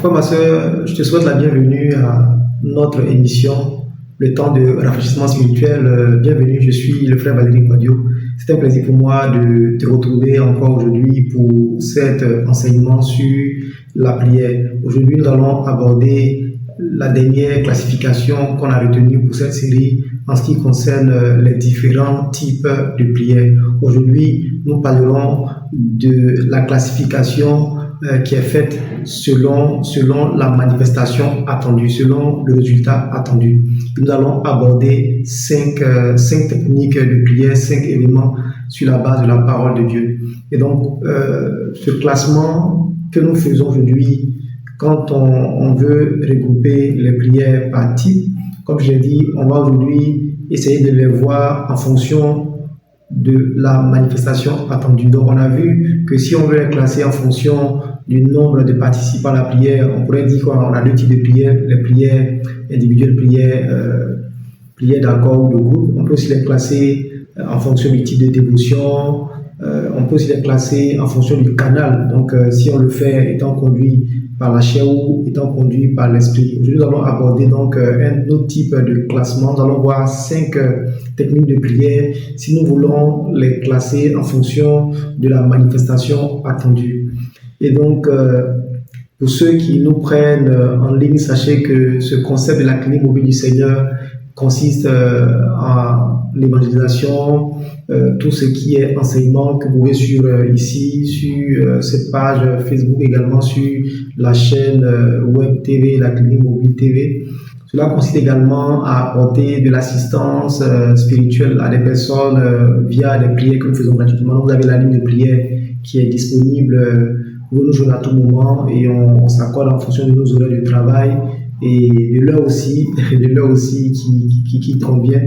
frère, ma soeur, je te souhaite la bienvenue à notre émission, le temps de rafraîchissement spirituel. Bienvenue, je suis le frère Valérie Quadio. C'est un plaisir pour moi de te retrouver encore aujourd'hui pour cet enseignement sur la prière. Aujourd'hui, nous allons aborder la dernière classification qu'on a retenue pour cette série en ce qui concerne les différents types de prières. Aujourd'hui, nous parlerons de la classification qui est faite selon la manifestation attendue, selon le résultat attendu. Nous allons aborder cinq techniques de prière, 5 éléments sur la base de la parole de Dieu. Et donc, ce classement que nous faisons aujourd'hui, quand on veut regrouper les prières par type, comme je l'ai dit, on va aujourd'hui essayer de les voir en fonction de la manifestation attendue. Donc, on a vu que si on veut les classer en fonction du nombre de participants à la prière, on pourrait dire qu'on a 2 types de prières, les prières individuelles, prières d'accord ou de groupe. On peut aussi les classer en fonction du type de dévotion. On peut aussi les classer en fonction du canal. Donc, si on le fait étant conduit par la chair ou étant conduit par l'esprit. Aujourd'hui, nous allons aborder donc un autre type de classement. Nous allons voir 5 techniques de prière si nous voulons les classer en fonction de la manifestation attendue. Et donc, pour ceux qui nous prennent en ligne, sachez que ce concept de la clinique mobile du Seigneur consiste en l'évangélisation, tout ce qui est enseignement que vous pouvez suivre ici, sur cette page Facebook, également sur la chaîne web TV, la clinique mobile TV. Cela consiste également à apporter de l'assistance spirituelle à des personnes via des prières que nous faisons gratuitement. Vous avez la ligne de prière qui est disponible. Vous nous joignez à tout moment et on s'accorde en fonction de nos horaires de travail et de l'heure aussi qui convient.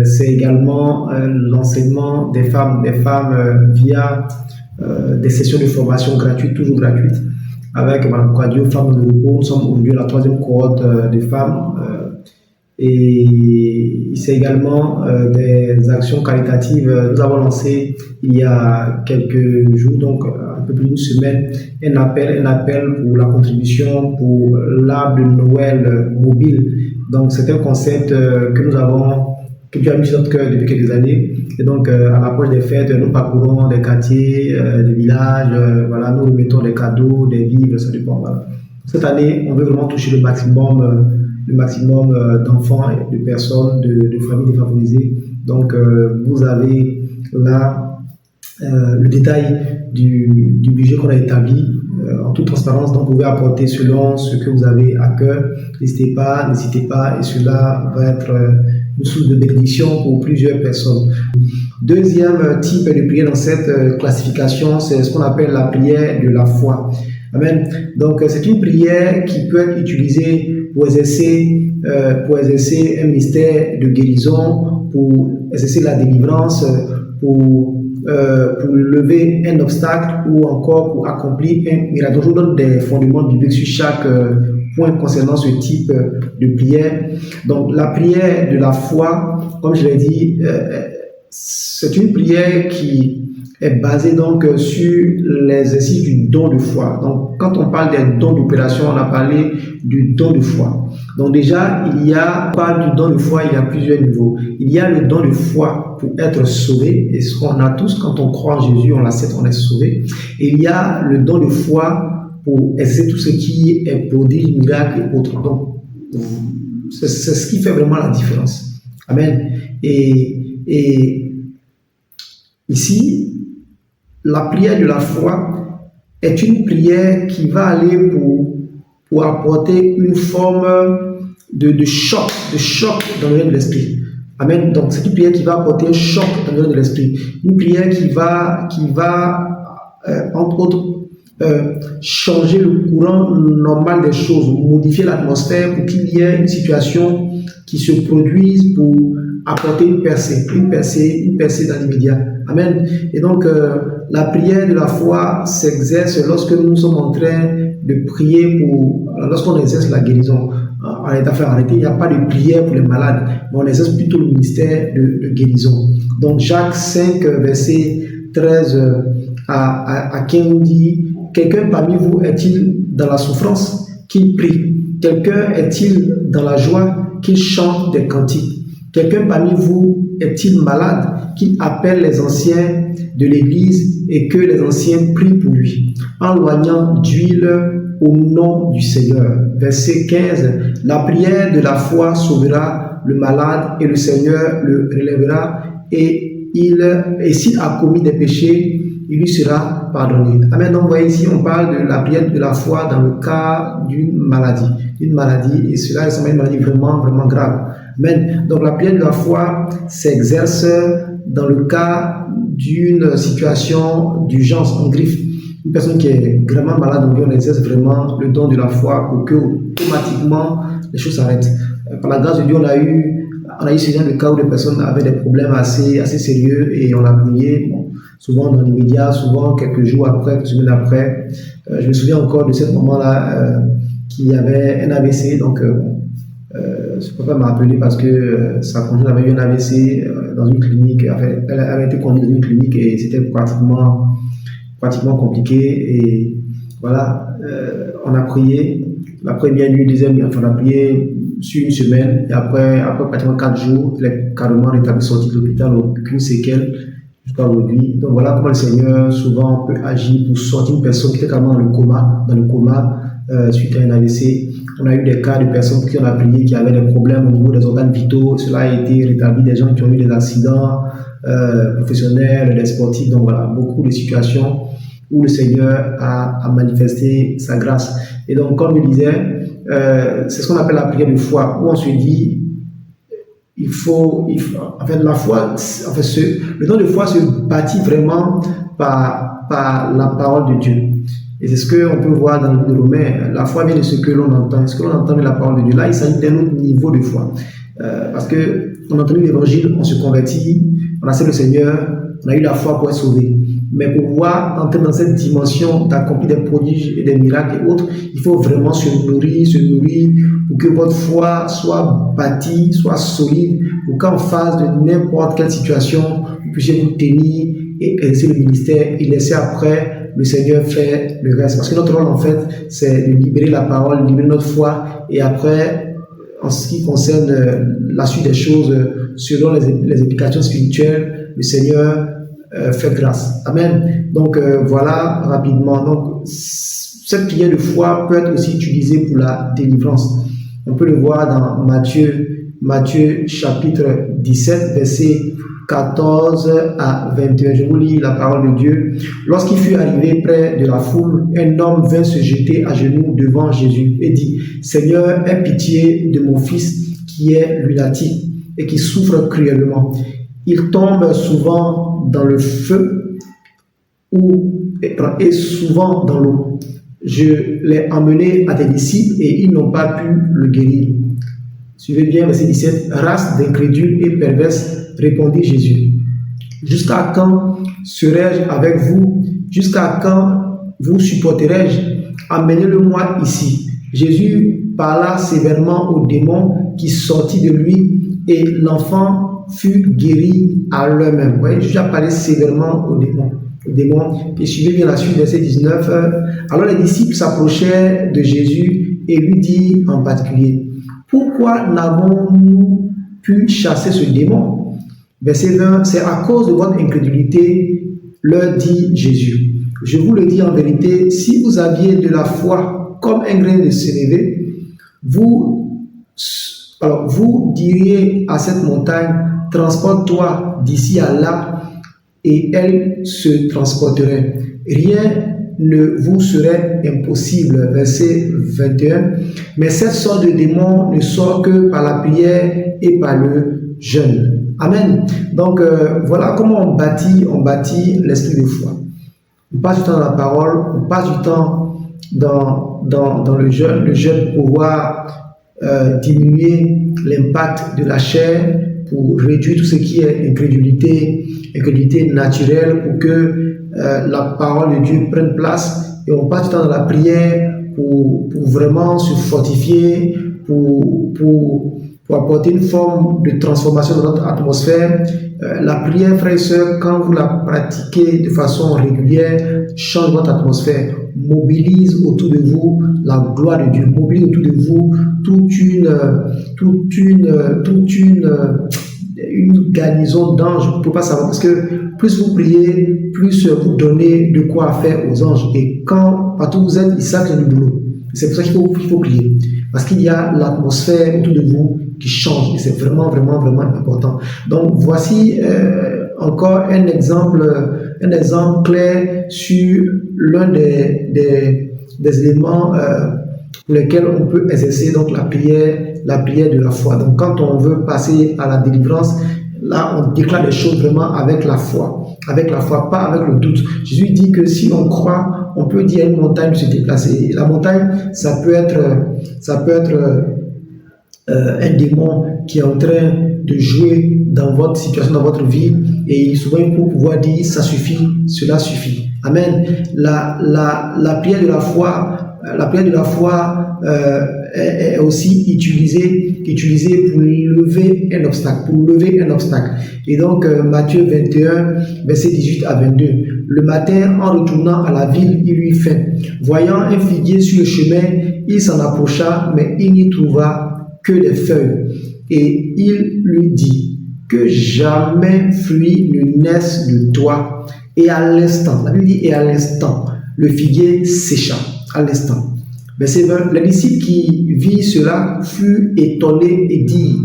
C'est également l'enseignement des femmes via des sessions de formation gratuites, toujours gratuites, avec Mme Quadio, Femmes de repos. Nous sommes aujourd'hui à la 3e cohorte des femmes. Et c'est également des actions caritatives. Nous avons lancé il y a quelques jours, donc un peu plus d'une semaine, un appel pour la contribution pour l'arbre de Noël mobile. Donc c'est un concept que Dieu a mis sur notre cœur depuis quelques années. Et donc à l'approche des fêtes, nous parcourons des quartiers, des villages, voilà, nous remettons des cadeaux, des vivres, ça dépend. Voilà. Cette année, on veut vraiment toucher le maximum d'enfants et de personnes, de familles défavorisées. Donc, vous avez là le détail du budget qu'on a établi en toute transparence. Donc, vous pouvez apporter selon ce que vous avez à cœur. N'hésitez pas, et cela va être une source de bénédiction pour plusieurs personnes. Deuxième type de prière dans cette classification, c'est ce qu'on appelle la prière de la foi. Amen. Donc, c'est une prière qui peut être utilisée pour exercer un mystère de guérison, pour exercer la délivrance, pour lever un obstacle ou encore pour accomplir un miracle. Je vous donne des fondements bibliques sur chaque point concernant ce type de prière. Donc, la prière de la foi, comme je l'ai dit, c'est une prière qui est basée donc sur l'exercice du don de foi. Donc, quand on parle des dons d'opération, on a parlé du don de foi. Donc déjà, il y a pas du don de foi, il y a plusieurs niveaux. Il y a le don de foi pour être sauvé, et ce qu'on a tous quand on croit en Jésus, on l'accepte, on est sauvé. Et il y a le don de foi pour exercer tout ce qui est prodige, miracle et autres. Donc, c'est ce qui fait vraiment la différence. Amen. Et ici, la prière de la foi est une prière qui va aller pour apporter une forme de choc dans le règne de l'esprit. Amen. Donc, c'est une prière qui va apporter un choc dans le règne de l'esprit. Une prière qui va entre autres, changer le courant normal des choses, modifier l'atmosphère pour qu'il y ait une situation qui se produise pour apporter une percée dans l'immédiat. Amen. Et donc, la prière de la foi s'exerce lorsque nous sommes en train de prier lorsqu'on exerce la guérison. En état fait arrêter, il n'y a pas de prière pour les malades, mais on exerce plutôt le ministère de guérison. Donc, Jacques 5, verset 13 à 15 dit: quelqu'un parmi vous est-il dans la souffrance, qu'il prie? Quelqu'un est-il dans la joie, qu'il chante des cantiques? Quelqu'un parmi vous est-il malade, qu'il appelle les anciens de l'Église et que les anciens prient pour lui, en loignant d'huile au nom du Seigneur? Verset 15. La prière de la foi sauvera le malade et le Seigneur le relèvera et s'il a commis des péchés, il lui sera pardonné. Amen. Donc, vous voyez ici, on parle de la prière de la foi dans le cas d'une maladie. Et cela est une maladie vraiment, vraiment grave. Amen. Donc, la prière de la foi s'exerce dans le cas d'une situation d'urgence en griffe. Une personne qui est vraiment malade, on exerce vraiment le don de la foi pour que automatiquement les choses s'arrêtent. Par la grâce de Dieu, on a eu ce genre de cas où les personnes avaient des problèmes assez sérieux et on a prié, souvent dans l'immédiat, souvent quelques jours après, quelques semaines après. Je me souviens encore de ce moment-là qui avait un AVC, donc ce papa m'a appelé parce que sa conjointe avait eu un AVC dans une clinique, elle avait été conduite dans une clinique et c'était pratiquement compliqué. Et voilà, on a prié la première nuit, deuxième nuit, on a prié sur une semaine et après pratiquement 4 jours, il est carrément rétabli, sorti de l'hôpital, aucune séquelle jusqu'à aujourd'hui. Donc voilà comment le Seigneur souvent peut agir pour sortir une personne qui était carrément dans le coma suite à un AVC. On a eu des cas de personnes pour qui on a prié qui avaient des problèmes au niveau des organes vitaux, cela a été rétabli, des gens qui ont eu des accidents professionnels, des sportifs. Donc voilà, beaucoup de situations où le Seigneur a manifesté sa grâce. Et donc, comme je disais, c'est ce qu'on appelle la prière de foi, où on se dit, en fait, la foi, le don de foi se bâtit vraiment par la parole de Dieu. Et c'est ce qu'on peut voir dans le livre de Romains. La foi vient de ce que l'on entend. Ce que l'on entend de la parole de Dieu. Là, il s'agit d'un autre niveau de foi. Parce qu'on a entendu l'évangile, on se convertit, on accepte le Seigneur, on a eu la foi pour être sauvé. Mais pour pouvoir entrer dans cette dimension d'accomplir des prodiges et des miracles et autres, il faut vraiment se nourrir pour que votre foi soit bâtie, soit solide, pour qu'en face de n'importe quelle situation, vous puissiez vous tenir et exercer le ministère et laisser après le Seigneur faire le reste. Parce que notre rôle, en fait, c'est de libérer la parole, libérer notre foi et après, en ce qui concerne la suite des choses, selon les implications spirituelles, le Seigneur fait grâce. Amen. Donc voilà rapidement. Donc cette prière de foi peut être aussi utilisée pour la délivrance. On peut le voir dans Matthieu chapitre 17, versets 14 à 21. Je vous lis la parole de Dieu. Lorsqu'il fut arrivé près de la foule, un homme vint se jeter à genoux devant Jésus et dit: Seigneur, aie pitié de mon fils qui est lunatique et qui souffre cruellement. Il tombe souvent dans le feu et souvent dans l'eau. Je l'ai emmené à tes disciples et ils n'ont pas pu le guérir. Suivez bien verset 17. Race d'incrédules et perverses, répondit Jésus. Jusqu'à quand serai-je avec vous? Jusqu'à quand vous supporterai-je? Amenez-le-moi ici. Jésus parla sévèrement au démon qui sortit de lui et l'enfant fut guéri à l'heure même. Vous voyez, Jésus a parlé sévèrement au démon. Et suivez bien la suite, verset 19. Alors les disciples s'approchaient de Jésus et lui dirent en particulier: Pourquoi n'avons-nous pu chasser ce démon? Verset 20. C'est à cause de votre incrédulité, leur dit Jésus. Je vous le dis en vérité, si vous aviez de la foi comme un grain de sénévé, vous diriez à cette montagne: transporte-toi d'ici à là, et elle se transporterait. Rien ne vous serait impossible. Verset 21. Mais cette sorte de démon ne sort que par la prière et par le jeûne. Amen. Donc voilà comment on bâtit l'esprit de foi. On passe du temps dans la parole, on passe du temps dans le jeûne pour pouvoir diminuer l'impact de la chair, pour réduire tout ce qui est incrédulité naturelle, pour que la parole de Dieu prenne place. Et on passe du temps dans la prière pour vraiment se fortifier, pour pour apporter une forme de transformation dans notre atmosphère. La prière, frères et sœurs, quand vous la pratiquez de façon régulière, change votre atmosphère, mobilise autour de vous la gloire de Dieu, mobilise autour de vous une garnison d'anges. Vous ne pouvez pas savoir, parce que plus vous priez, plus vous donnez de quoi faire aux anges. Et quand partout où vous êtes, ils savent qu'il y a du boulot. C'est pour ça qu'il faut prier. Parce qu'il y a l'atmosphère autour de vous qui change. Et c'est vraiment, vraiment, vraiment important. Donc, voici encore un exemple clair sur l'un des éléments pour lesquels on peut exercer donc la prière de la foi. Donc, quand on veut passer à la délivrance, là, on déclare les choses vraiment avec la foi, pas avec le doute. Jésus dit que si on croit, on peut dire à une montagne de se déplacer. La montagne, ça peut être un démon qui est en train de jouer dans votre situation, dans votre vie, et souvent il faut pouvoir dire ça suffit, cela suffit. Amen. La prière de la foi, est aussi utilisée pour lever un obstacle. Et donc Matthieu 21, verset 18 à 22. Le matin, en retournant à la ville, il eut faim. Voyant un figuier sur le chemin, il s'en approcha, mais il n'y trouva que des feuilles. Et il lui dit, que jamais fruit ne naisse de toi. Et à l'instant, la Bible dit, et à l'instant, le figuier sécha. À l'instant. Verset 20, les disciples qui virent cela furent étonnés et dirent,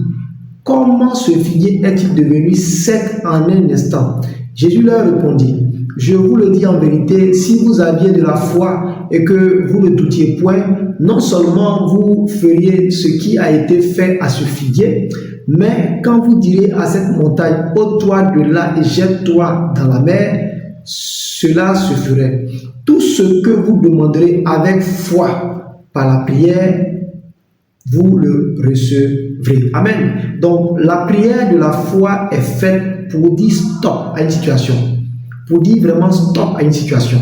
comment ce figuier est-il devenu sec en un instant? Jésus leur répondit, je vous le dis en vérité, si vous aviez de la foi et que vous ne doutiez point, non seulement vous feriez ce qui a été fait à ce figuier, mais quand vous direz à cette montagne, ôte-toi de là et jette-toi dans la mer, cela se ferait. Tout ce que vous demanderez avec foi par la prière, vous le recevrez. Amen. Donc, la prière de la foi est faite pour dire stop à une situation. Pour dire vraiment stop à une situation.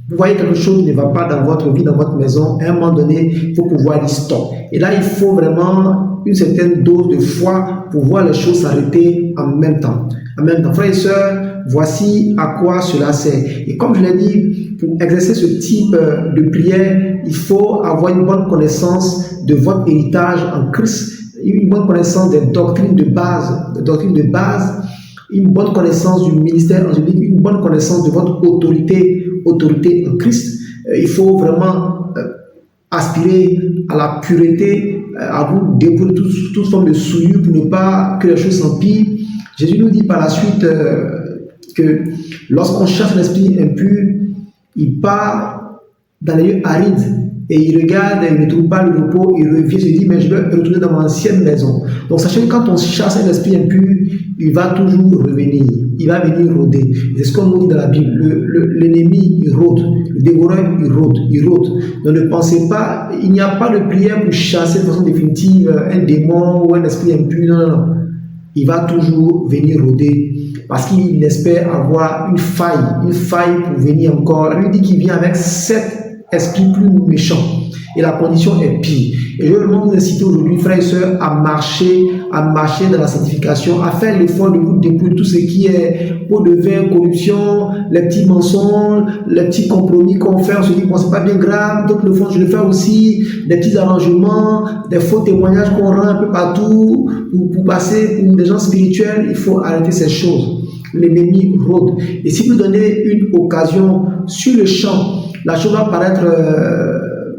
Vous voyez quelque chose qui ne va pas dans votre vie, dans votre maison, à un moment donné, il faut pouvoir dire stop. Et là, il faut vraiment une certaine dose de foi pour voir les choses s'arrêter en même temps. Amen. Donc, frères et sœurs, voici à quoi cela sert. Et comme je l'ai dit, pour exercer ce type de prière, il faut avoir une bonne connaissance de votre héritage en Christ, une bonne connaissance des doctrines de base, une bonne connaissance du ministère angélique, une bonne connaissance de votre autorité en Christ. Il faut vraiment aspirer à la pureté, à vous débrouiller toute forme de souillure pour ne pas que les choses s'empirent. Jésus nous dit par la suite que lorsqu'on cherche l'esprit impur, il part dans les lieux arides et il regarde, il ne trouve pas le repos, il revient, se dit mais je vais retourner dans mon ancienne maison. Donc sachez que quand on chasse un esprit impur, il va toujours revenir, il va venir rôder. C'est ce qu'on nous dit dans la Bible, l'ennemi il rôde, le dévoreur il rôde. Donc ne pensez pas, il n'y a pas de prière pour chasser de façon définitive un démon ou un esprit impur, non. Il va toujours venir rôder parce qu'il espère avoir une faille pour venir encore. La Bible dit qu'il vient avec 7 esprits plus méchants et la condition est pire. Et je veux vraiment vous inciter aujourd'hui, frères et sœurs, à marcher dans la sanctification, à faire l'effort de vous dépouiller tout ce qui est pot de vin, corruption, les petits mensonges, les petits compromis qu'on fait, on se dit bon c'est pas bien grave, d'autres le font, je le fais aussi, des petits arrangements, des faux témoignages qu'on rend un peu partout pour passer pour des gens spirituels. Il faut arrêter ces choses. L'ennemi rôde. Et si vous donnez une occasion sur le champ, la chose va paraître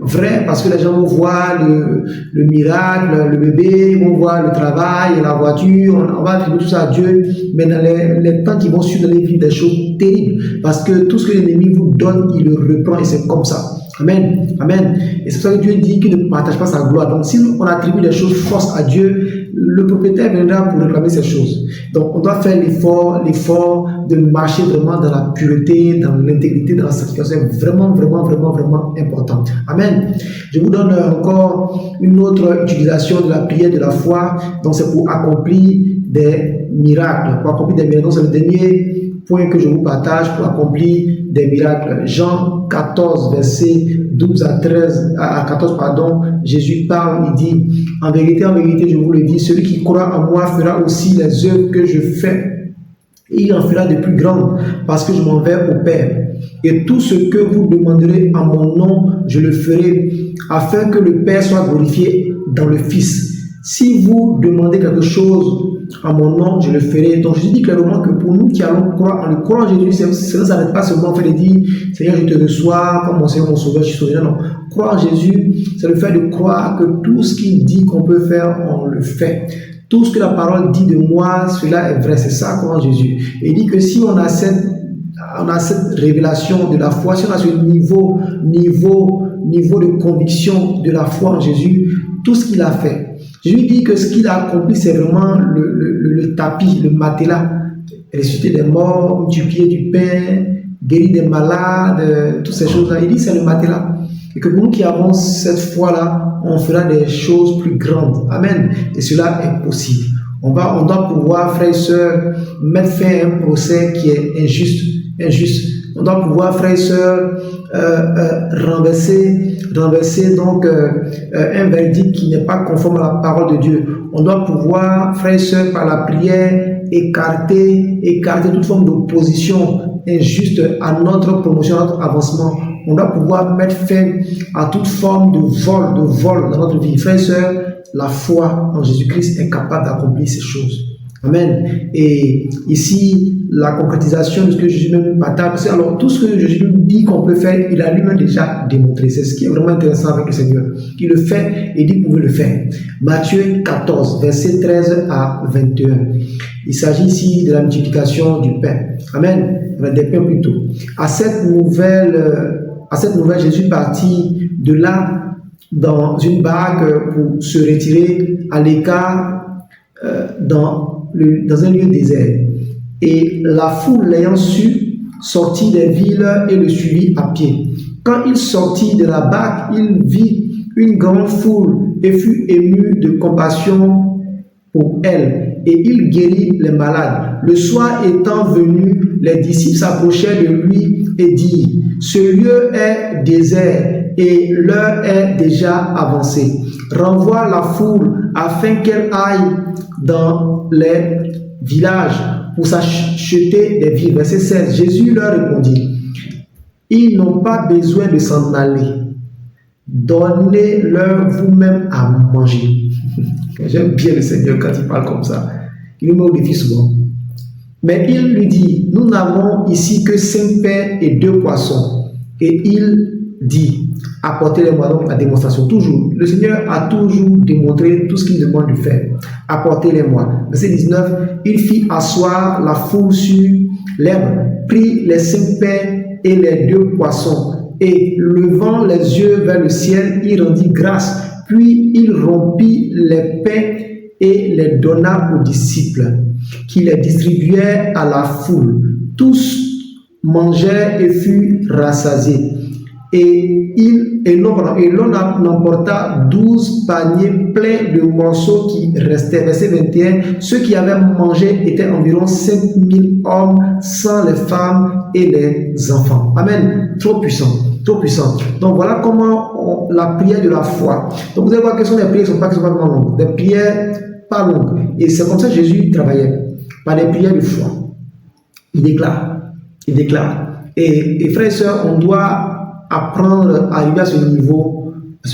vraie parce que les gens vont voir le miracle, le bébé, vont voir le travail, la voiture, on va attribuer tout ça à Dieu, mais dans les temps qui vont suivre, dans les vies, des choses terribles parce que tout ce que l'ennemi vous donne, il le reprend et c'est comme ça. Amen. Amen. Et c'est pour ça que Dieu dit qu'il ne partage pas sa gloire. Donc si on attribue des choses fausses à Dieu, le propriétaire viendra pour réclamer ces choses. Donc on doit faire l'effort de marcher vraiment dans la pureté, dans l'intégrité, dans la sanctification. C'est vraiment, vraiment, vraiment, vraiment important. Amen. Je vous donne encore une autre utilisation de la prière de la foi. Donc c'est pour accomplir des miracles. Donc c'est le dernier point que je vous partage, pour accomplir des miracles. Jean 14, verset 12 à 13, à 14, pardon, Jésus parle, il dit, en vérité, je vous le dis, celui qui croit en moi fera aussi les œuvres que je fais. Et il en fera de plus grandes, parce que je m'en vais au Père. Et tout ce que vous demanderez en mon nom, je le ferai, afin que le Père soit glorifié dans le Fils. Si vous demandez quelque chose en mon nom, je le ferai. Donc je dis clairement que pour nous qui allons croire, en le croire en Jésus, cela ne s'arrête pas seulement en fait de dire, Seigneur, je te reçois comme mon Seigneur, mon Sauveur, je suis sauvé. Non, croire en Jésus, c'est le fait de croire que tout ce qu'il dit qu'on peut faire, on le fait. Tout ce que la parole dit de moi, cela est vrai. C'est ça, croire en Jésus. Et il dit que si on a cette révélation de la foi, si on a ce niveau de conviction de la foi en Jésus, tout ce qu'il a fait. Jésus dit que ce qu'il a accompli, c'est vraiment le tapis, le matelas, ressusciter des morts, multiplier du pain, guérir des malades, toutes ces choses-là. Il dit que c'est le matelas. Et que pour nous qui avons cette foi-là, on fera des choses plus grandes. Amen. Et cela est possible. On doit pouvoir, frères et sœurs, mettre fin à un procès qui est injuste. On doit pouvoir, frères et sœurs, renverser donc un verdict qui n'est pas conforme à la parole de Dieu. On doit pouvoir, frères et sœurs, par la prière, écarter toute forme d'opposition injuste à notre promotion, à notre avancement. On doit pouvoir mettre fin à toute forme de vol dans notre vie. Frères et sœurs, la foi en Jésus-Christ est capable d'accomplir ces choses. Amen. Et ici, la concrétisation de ce que Jésus même partage. Alors, tout ce que Jésus dit qu'on peut faire, il a lui-même déjà démontré. C'est ce qui est vraiment intéressant avec le Seigneur. Il le fait et dit que vous pouvez le faire. Matthieu 14, versets 13 à 21. Il s'agit ici de la multiplication du pain. Amen. Des pains plutôt. À cette nouvelle, Jésus partit de là dans une barque pour se retirer à l'écart dans un lieu désert. Et la foule l'ayant su, sortit des villes et le suivit à pied. Quand il sortit de la barque, il vit une grande foule et fut ému de compassion pour elle. Et il guérit les malades. Le soir étant venu, les disciples s'approchaient de lui et dirent, ce lieu est désert et l'heure est déjà avancée. Renvoie la foule afin qu'elle aille dans les villages pour s'acheter des vivres. Verset 16. Jésus leur répondit, ils n'ont pas besoin de s'en aller. Donnez-leur vous-même à manger. J'aime bien le Seigneur quand il parle comme ça. Il nous met au défi souvent. Mais il lui dit, nous n'avons ici que 5 pains et 2 poissons. Et il dit, apportez-les-moi. Donc la démonstration, toujours. Le Seigneur a toujours démontré tout ce qu'il demande de faire. Apportez-les-moi. Verset 19, il fit asseoir la foule sur l'herbe, prit les 5 pains et les 2 poissons, et levant les yeux vers le ciel, il rendit grâce, puis il rompit les pains et les donna aux disciples, qui les distribuaient à la foule. Tous mangèrent et furent rassasiés. Et l'on emporta 12 paniers pleins de morceaux qui restaient. Verset 21, ceux qui avaient mangé étaient environ 5000 hommes, sans les femmes et les enfants. Amen. Trop puissant. Trop puissant. Donc voilà comment la prière de la foi. Donc vous allez voir que ce sont des prières qui ne sont pas vraiment longues. Des prières pas longues. Et c'est comme ça que Jésus travaillait. Par des prières de foi. Il déclare. Et frères et sœurs, on doit apprendre à arriver à ce niveau de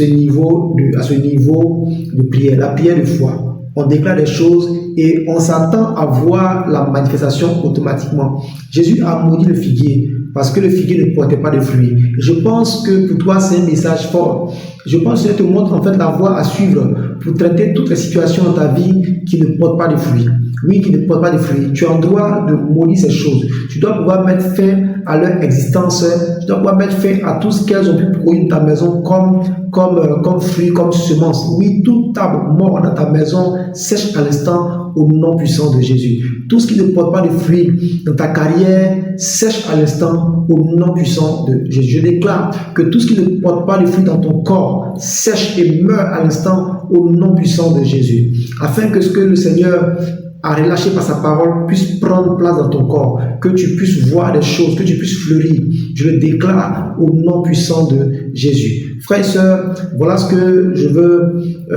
prière, la prière de foi. On déclare des choses et on s'attend à voir la manifestation automatiquement. Jésus a maudit le figuier parce que le figuier ne portait pas de fruits. Je pense que pour toi, c'est un message fort. Je pense que je te montre en fait la voie à suivre pour traiter toutes les situations dans ta vie qui ne portent pas de fruits. Oui, qui ne portent pas de fruits. Tu as le droit de maudire ces choses. Tu dois pouvoir mettre fin à leur existence. Tu dois pouvoir mettre fin à tout ce qu'elles ont pu produire dans ta maison comme fruits, comme semences. Oui, tout arbre mort dans ta maison sèche à l'instant au nom puissant de Jésus. Tout ce qui ne porte pas de fruits dans ta carrière sèche à l'instant au nom puissant de Jésus. Je déclare que tout ce qui ne porte pas de fruits dans ton corps sèche et meurt à l'instant au nom puissant de Jésus. Afin que ce que le Seigneur à relâcher par sa parole puisse prendre place dans ton corps, que tu puisses voir des choses, que tu puisses fleurir. Je le déclare au nom puissant de Jésus. Frères et sœurs, voilà ce que je veux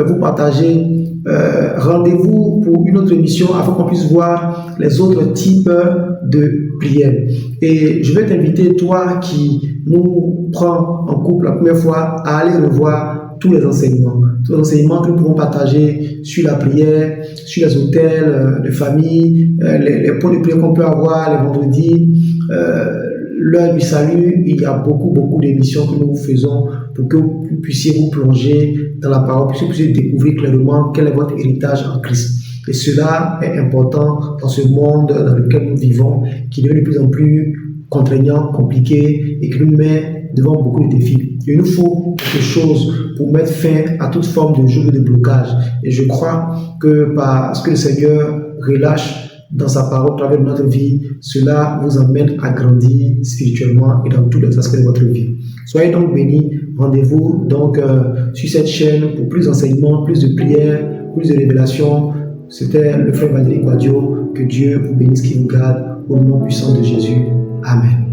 vous partager. Rendez-vous pour une autre émission afin qu'on puisse voir les autres types de prières. Et je vais t'inviter, toi qui nous prends en couple la première fois, à aller revoir tous les enseignements que nous pouvons partager sur la prière, sur les hôtels de famille, les points de prière qu'on peut avoir les vendredis, l'heure du salut. Il y a beaucoup d'émissions que nous faisons pour que vous puissiez vous plonger dans la parole, pour que vous puissiez découvrir clairement quel est votre héritage en Christ. Et cela est important dans ce monde dans lequel nous vivons, qui devient de plus en plus contraignant, compliqué et qui nous met devant beaucoup de défis. Il nous faut quelque chose pour mettre fin à toute forme de joug de blocage. Et je crois que par ce que le Seigneur relâche dans sa parole à travers notre vie, cela vous amène à grandir spirituellement et dans tous les aspects de votre vie. Soyez donc bénis. Rendez-vous donc sur cette chaîne pour plus d'enseignements, plus de prières, plus de révélations. C'était le frère Valdéric Guadio. Que Dieu vous bénisse, qu'il vous garde au nom puissant de Jésus. Amen.